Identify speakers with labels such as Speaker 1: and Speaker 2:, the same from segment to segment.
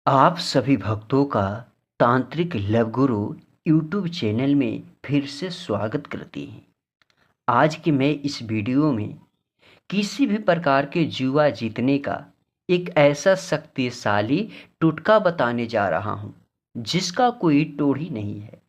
Speaker 1: आप सभी भक्तों का तांत्रिक लव गुरु यूट्यूब चैनल में फिर से स्वागत करते हैं। आज के मैं इस वीडियो में किसी भी प्रकार के जुआ जीतने का एक ऐसा शक्तिशाली टोटका बताने जा रहा हूं जिसका कोई तोड़ ही नहीं है।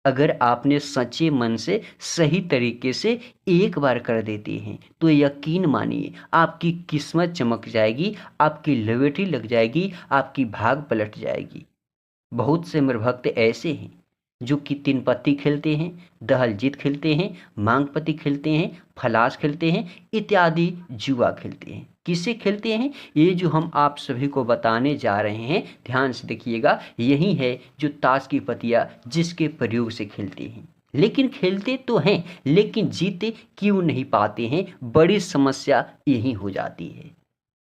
Speaker 1: अगर आपने सच्चे मन से सही तरीके से एक बार कर देते हैं तो यकीन मानिए आपकी किस्मत चमक जाएगी, आपकी लॉटरी लग जाएगी, आपकी भाग पलट जाएगी। बहुत से मेरे भक्त ऐसे हैं जो कि तीन पत्ती खेलते हैं, दहल जीत खेलते हैं, मांग पत्ती खेलते हैं, फलास खेलते हैं, इत्यादि जुआ खेलते हैं। किसे खेलते हैं ये जो हम आप सभी को बताने जा रहे हैं, ध्यान से देखिएगा। यही है जो ताश की पत्तियां जिसके प्रयोग से खेलते हैं। लेकिन खेलते तो हैं, लेकिन जीते क्यों नहीं पाते हैं, बड़ी समस्या यही हो जाती है।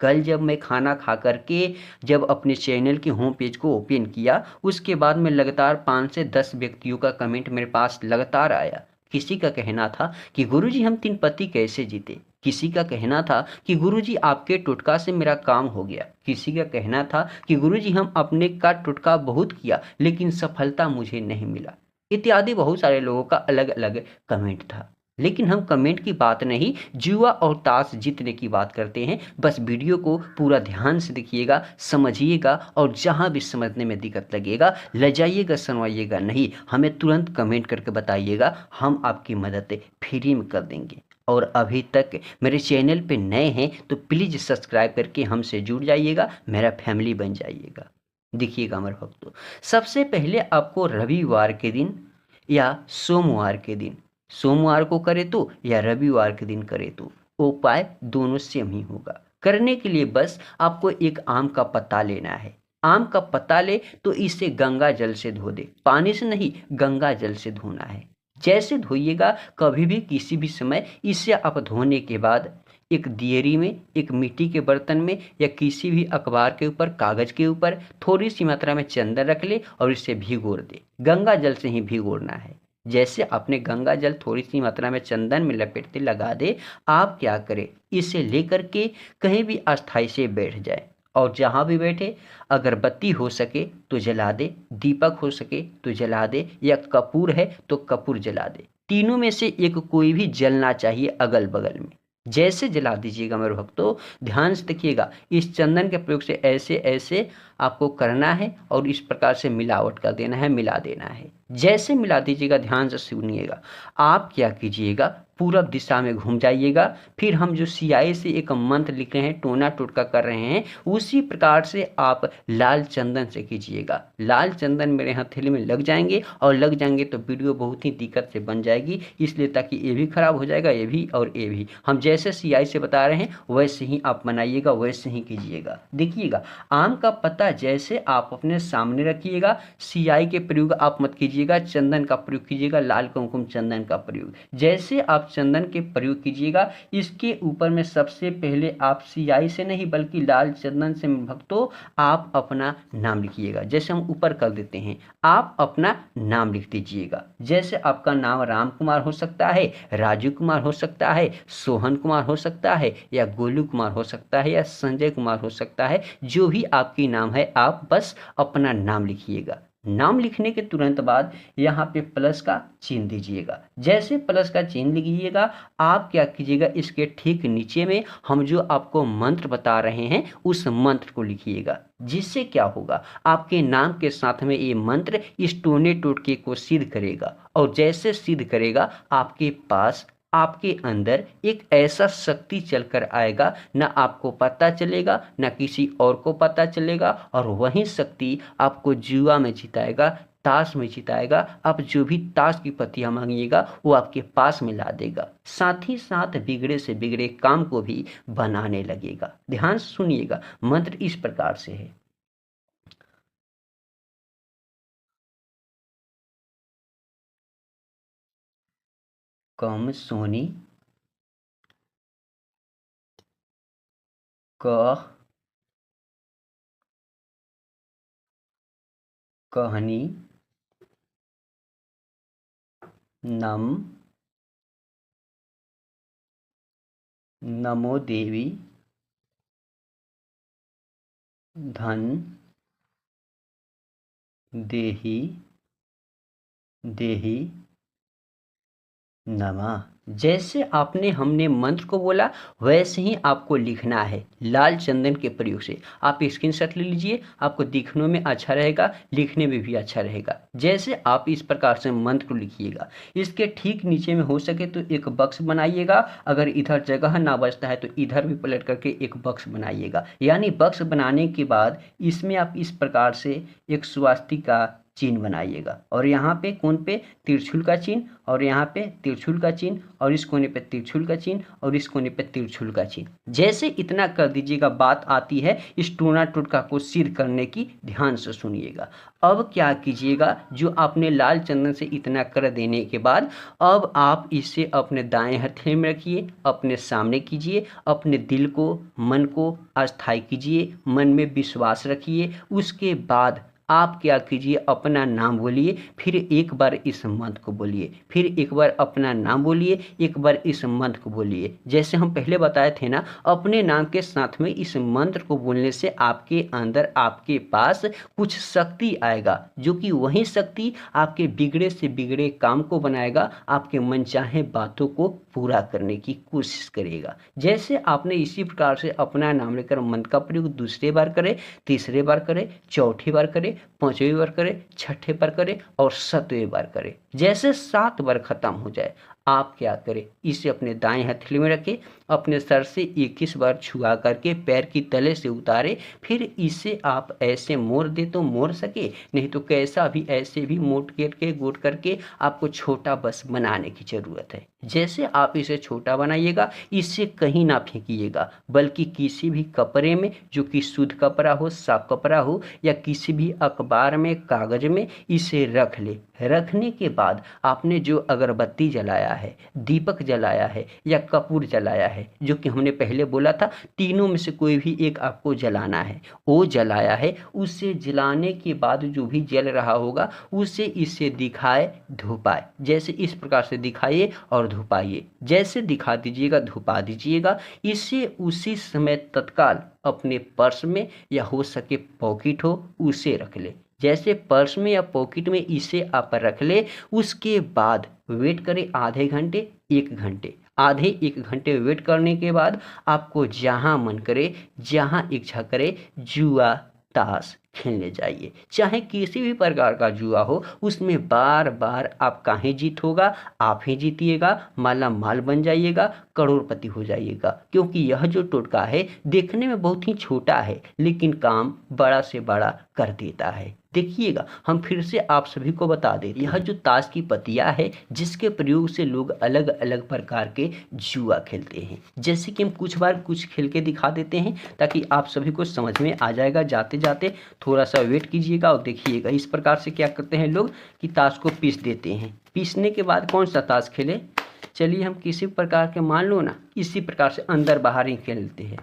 Speaker 1: कल जब मैं खाना खा करके जब अपने चैनल के होम पेज को ओपन किया, उसके बाद में लगातार 5 से 10 व्यक्तियों का कमेंट मेरे पास लगातार आया। किसी का कहना था कि गुरुजी हम 3 पत्ती कैसे जीते। किसी का कहना था कि गुरुजी आपके टोटका से मेरा काम हो गया। किसी का कहना था कि गुरुजी हम अपने का टोटका बहुत किया लेकिन सफलता मुझे नहीं मिला। इत्यादि बहुत सारे लोगों का अलग अलग कमेंट था। लेकिन हम कमेंट की बात नहीं, जुआ और ताश जीतने की बात करते हैं। बस वीडियो को पूरा ध्यान से देखिएगा, समझिएगा, और जहां भी समझने में दिक्कत लगेगा लजाइएगा, सुनवाइएगा नहीं, हमें तुरंत कमेंट करके बताइएगा, हम आपकी मदद फ्री में कर देंगे। और अभी तक मेरे चैनल पे नए हैं तो प्लीज़ सब्सक्राइब करके हमसे जुड़ जाइएगा, मेरा फैमिली बन जाइएगा। देखिएगा मेरे भक्तों, सबसे पहले आपको रविवार के दिन या सोमवार के दिन, सोमवार को करे तो या रविवार के दिन करे तो उपाय दोनों सेम ही होगा। करने के लिए बस आपको एक आम का पत्ता लेना है। आम का पत्ता ले तो इसे गंगा जल से धो दे, पानी से नहीं, गंगा जल से धोना है। जैसे धोइएगा कभी भी किसी भी समय, इसे आप धोने के बाद एक दियरी में, एक मिट्टी के बर्तन में या किसी भी अखबार के ऊपर, कागज के ऊपर थोड़ी सी मात्रा में चंदन रख ले और इसे भिगोर दे। गंगा जल से ही भिगोरना है। जैसे आपने गंगा जल थोड़ी सी मात्रा में चंदन में लपेटते लगा दे, आप क्या करें, इसे लेकर के कहीं भी अस्थाई से बैठ जाए। और जहाँ भी बैठे अगरबत्ती हो सके तो जला दे, दीपक हो सके तो जला दे, या कपूर है तो कपूर जला दे। तीनों में से एक कोई भी जलना चाहिए अगल बगल में। जैसे जला दीजिएगा मेरे भक्तों, ध्यान से देखिएगा, इस चंदन के प्रयोग से ऐसे ऐसे आपको करना है और इस प्रकार से मिलावट कर देना है, मिला देना है। जैसे मिला दीजिएगा, ध्यान से सुनिएगा, आप क्या कीजिएगा, पूरब दिशा में घूम जाइएगा। फिर हम जो सियाई से एक मंत्र लिख रहे हैं, टोना टोटका कर रहे हैं, उसी प्रकार से आप लाल चंदन से कीजिएगा। लाल चंदन मेरे हथेली में लग जाएंगे, और लग जाएंगे तो वीडियो बहुत ही दिक्कत से बन जाएगी, इसलिए ताकि ये भी खराब हो जाएगा, ये भी और ये भी। हम जैसे सियाई से बता रहे हैं वैसे ही आप बनाइएगा, वैसे ही कीजिएगा। देखिएगा, आम का पत्ता जैसे आप अपने सामने रखिएगा, सियाई के प्रयोग आप मत कीजिएगा, चंदन का प्रयोग कीजिएगा, लाल कुमकुम चंदन का प्रयोग। जैसे आप चंदन के प्रयोग कीजिएगा, इसके ऊपर में सबसे पहले आप सियाई से नहीं बल्कि लाल चंदन से भक्तों आप अपना नाम लिखिएगा। जैसे हम ऊपर कर देते हैं, आप अपना नाम लिख दीजिएगा। जैसे आपका नाम राम कुमार हो सकता है, राजू कुमार हो सकता है, सोहन कुमार हो सकता है, या गोलू कुमार हो सकता है, या संजय कुमार हो सकता है। जो भी आपकी नाम है आप बस अपना नाम लिखिएगा। नाम लिखने के तुरंत बाद यहाँ पे प्लस का चिन्ह दीजिएगा। जैसे प्लस का चिन्ह लिखिएगा, आप क्या कीजिएगा, इसके ठीक नीचे में हम जो आपको मंत्र बता रहे हैं उस मंत्र को लिखिएगा। जिससे क्या होगा, आपके नाम के साथ में ये मंत्र इस टोने टोटके को सिद्ध करेगा। और जैसे सिद्ध करेगा, आपके पास, आपके अंदर एक ऐसा शक्ति चलकर आएगा, न आपको पता चलेगा न किसी और को पता चलेगा, और वही शक्ति आपको जुआ में जिताएगा, ताश में जिताएगा। आप जो भी ताश की पत्तियां मांगिएगा वो आपके पास में ला देगा, साथ ही साथ बिगड़े से बिगड़े काम को भी बनाने लगेगा। ध्यान से सुनिएगा, मंत्र इस प्रकार से है। कम सोनी कह कहनी नम नमो देवी धन देहि देहि नमः। जैसे आपने हमने मंत्र को बोला वैसे ही आपको लिखना है लाल चंदन के प्रयोग से। आप स्क्रीनशॉट ले लीजिए, आपको दिखने में अच्छा रहेगा, लिखने में भी अच्छा रहेगा। जैसे आप इस प्रकार से मंत्र को लिखिएगा, इसके ठीक नीचे में हो सके तो एक बक्स बनाइएगा। अगर इधर जगह ना बचता है तो इधर भी पलट करके एक बक्स बनाइएगा। यानी बक्स बनाने के बाद इसमें आप इस प्रकार से एक स्वास्तिका चिन्ह बनाइएगा, और यहाँ पे कोन पे तिरछुल का चिन्ह, और यहाँ पे तिरछुल का चिन्ह, और इस कोने पे तिरछुल का चिन्ह, और इस कोने पे तिरछुल का चिन्ह। जैसे इतना कर दीजिएगा, बात आती है इस टोना टोटका को सिद्ध करने की। ध्यान से सुनिएगा। अब क्या कीजिएगा, जो आपने लाल चंदन से इतना कर देने के बाद अब आप इसे अपने दाएं हथेली में रखिए, अपने सामने कीजिए, अपने दिल को, मन को अस्थायी कीजिए, मन में विश्वास रखिए। उसके बाद आप क्या कीजिए, अपना नाम बोलिए, फिर एक बार इस मंत्र को बोलिए, फिर एक बार अपना नाम बोलिए, एक बार इस मंत्र को बोलिए। जैसे हम पहले बताए थे ना, अपने नाम के साथ में इस मंत्र को बोलने से आपके अंदर, आपके पास कुछ शक्ति आएगा, जो कि वही शक्ति आपके बिगड़े से बिगड़े काम को बनाएगा, आपके मनचाहे बातों को पूरा करने की कोशिश करेगा। जैसे आपने इसी प्रकार से अपना नाम लेकर मंत्र का प्रयोग दूसरे बार करें, तीसरे बार करें, चौथी बार करें, पांचवी बार करे, छठे बार करे और सातवें बार करे। जैसे 7 बार खत्म हो जाए, आप क्या करें, इसे अपने दाएं हथेली में रखें, अपने सर से 21 बार छुआ करके पैर की तले से उतारे, फिर इसे आप ऐसे मोड़ दे तो मोड़ सके, नहीं तो कैसा भी ऐसे भी मोड़ करके गोट करके आपको छोटा बस बनाने की जरूरत है। जैसे आप इसे छोटा बनाइएगा, इसे कहीं ना फेंकिएगा, बल्कि किसी भी कपड़े में, जो कि शुद्ध कपड़ा हो, साफ कपड़ा हो, या किसी भी अखबार में, कागज में इसे रख ले। रखने के बाद आपने जो अगरबत्ती जलाया है, दीपक जलाया है या कपूर जलाया है, जो कि हमने पहले बोला था तीनों में से कोई भी एक आपको जलाना है, वो जलाया है, उसे जलाने के बाद जो भी जल रहा होगा उसे इसे दिखाए, धुपाए। जैसे इस प्रकार से दिखाइए और धुपाइए। जैसे दिखा दीजिएगा, धुपा दीजिएगा, इसे उसी समय तत्काल अपने पर्स में या हो सके पॉकेट हो उसे रख ले। जैसे पर्स में या पॉकेट में इसे आप रख ले, उसके बाद वेट करें आधे घंटे, 1 घंटे। आधे 1 घंटे वेट करने के बाद आपको जहां मन करे, जहां इच्छा करे, जुआ ताश खेलने जाइए। चाहे किसी भी प्रकार का जुआ हो, उसमें बार बार आपका ही जीत होगा, आप ही जीतिएगा, माला माल बन जाइएगा, करोड़पति हो जाइएगा। क्योंकि यह जो टोटका है देखने में बहुत ही छोटा है, लेकिन काम बड़ा से बड़ा कर देता है। देखिएगा, हम फिर से आप सभी को बता दें, यह जो ताश की पत्तियां है, जिसके प्रयोग से लोग अलग अलग प्रकार के जुआ खेलते हैं। जैसे कि हम कुछ बार कुछ खेल के दिखा देते हैं, ताकि आप सभी को समझ में आ जाएगा। जाते जाते थोड़ा सा वेट कीजिएगा और देखिएगा। इस प्रकार से क्या करते हैं लोग कि ताश को पीस देते हैं। पीसने के बाद कौन सा ताश खेले, चलिए हम किसी प्रकार के, मान लो ना, इसी प्रकार से अंदर बाहर ही खेलते हैं,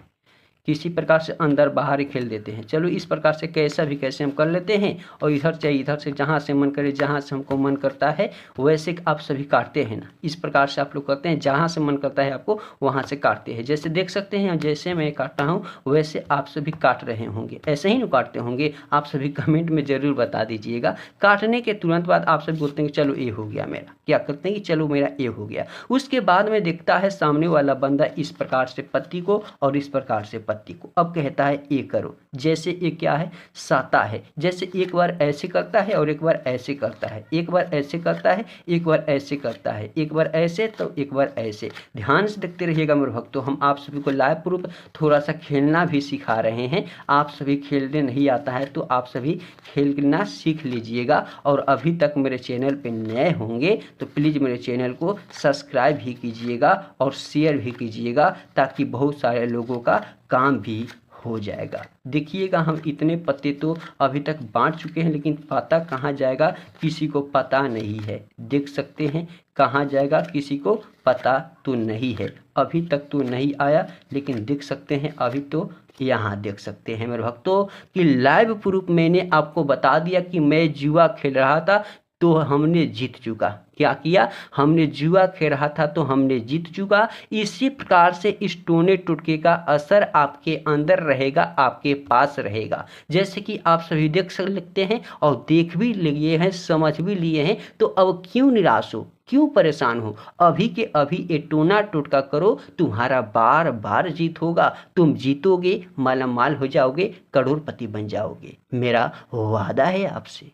Speaker 1: किसी प्रकार से अंदर बाहर ही खेल देते हैं। चलो इस प्रकार से कैसा भी कैसे हम कर लेते हैं, और इधर चाहिए इधर से, जहाँ से मन करे, जहाँ से हमको मन करता है वैसे आप सभी काटते हैं ना। इस प्रकार से आप लोग करते हैं, जहाँ से मन करता है आपको वहाँ से काटते हैं। जैसे देख सकते हैं, जैसे मैं काटता हूँ वैसे आप सभी काट रहे होंगे, ऐसे ही ना काटते होंगे। आप सभी कमेंट में ज़रूर बता दीजिएगा। काटने के तुरंत बाद आप सभी बोलते हैं कि चलो ये हो गया मेरा, क्या करते हैं कि चलो मेरा ये हो गया। उसके बाद में देखता है सामने वाला बंदा इस प्रकार से पत्ती को और इस प्रकार से पत्ती को, अब कहता है ये करो। जैसे ये क्या है, साता है। जैसे एक बार ऐसे करता है और एक बार ऐसे करता है, एक बार ऐसे करता है, एक बार ऐसे करता है, एक बार ऐसे तो एक बार ऐसे। ध्यान से देखते रहिएगा मेरे भक्तों, हम आप सभी को लाइव प्रूफ थोड़ा सा खेलना भी सिखा रहे हैं। आप सभी खेलने नहीं आता है तो आप सभी खेलना सीख लीजिएगा। और अभी तक मेरे चैनल पे नए होंगे तो प्लीज़ मेरे चैनल को सब्सक्राइब भी कीजिएगा और शेयर भी कीजिएगा, ताकि बहुत सारे लोगों का काम भी हो जाएगा। देखिएगा, हम इतने पत्ते तो अभी तक बांट चुके हैं, लेकिन पता कहाँ जाएगा किसी को पता नहीं है। देख सकते हैं कहाँ जाएगा किसी को पता तो नहीं है। अभी तक तो नहीं आया, लेकिन देख सकते हैं अभी तो यहाँ देख सकते हैं मेरे भक्तों कि लाइव प्रूफ मैंने आपको बता दिया कि मैं जुआ खेल रहा था, तो हमने जीत चुका। क्या किया? हमने जुआ खेल रहा था तो हमने जीत चुका। इसी प्रकार से इस टोने टुटके का असर आपके अंदर रहेगा, आपके पास रहेगा। जैसे कि आप सभी देख सकते हैं और देख भी लिए हैं, समझ भी लिए हैं, तो अब क्यों निराश हो, क्यों परेशान हो? अभी के अभी ये टोना टोटका करो, तुम्हारा बार बार जीत होगा, तुम जीतोगे, माला माल हो जाओगे, करोड़पति बन जाओगे। मेरा वादा है आपसे।